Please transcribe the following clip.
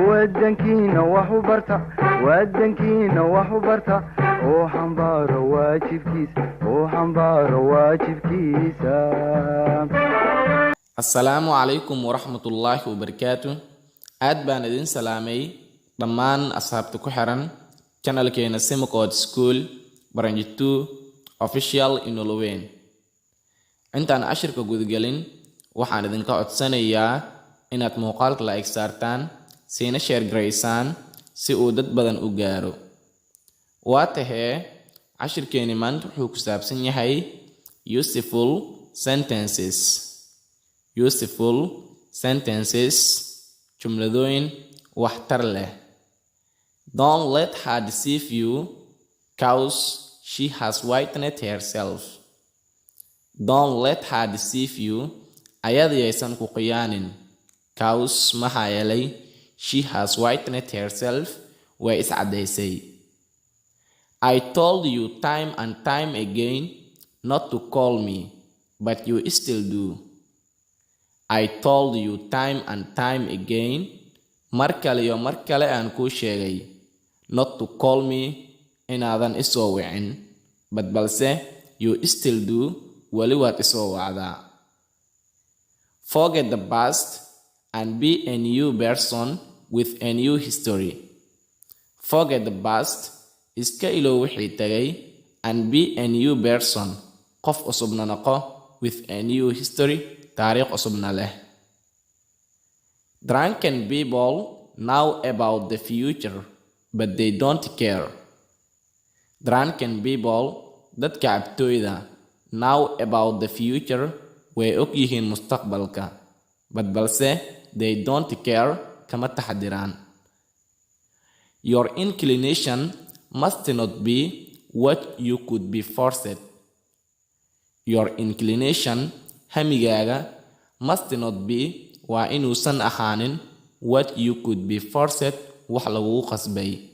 wadankiina wax u barta wadankiina wax u barta oo xambaaro waajibkiisa Assalaamu calaykum waraxmatullaahi wabarakaatuh. aad baan idin salaamay dhammaan asxaabta ku xiran channelkeena Simcode School Branch 2 Official Inolwen. intaan cashirka gudagelin waxaan idinka codsanayaa inaad muuqaalka like saartaan siina share gareysaan si uu dad badan u gaaro. waa tahee cashirkeeni maanta wuxuu ku saabsan yahay useful sentences. useful sentences, jumladooyin waxtar leh. Don't let her deceive you, cause she has whitened herself. Don't let her deceive you, ayadaysan ku qiyaanin. Cause maxaa yeelay she has whitened herself, way iscadaysay. I told you time and time again not to call me, but you still do. I told you time and time again, mar kale iyo mar kale aan kuu sheegay, not to call me, inaadan isoo wicin, balse you still do, wali waad isoo wacdaa. Forget the past and be a new person with a new history. Forget the past, iska ilow wixii tagay, and be a new person, qof cusubna noqo, with a new history, taariikh cusubna leh. Drunken people know about the future, but they don't care. Drunken people, dadka cabtooyda, know about the future, way og yihiin mustaqbalka, balse they don't care, kama taxadiraan. Your inclination must not be what you could be forced. Your inclination, hamigaaga, must not be waa inuusan ahaanin what you could be forced, wax lagugu qasbay.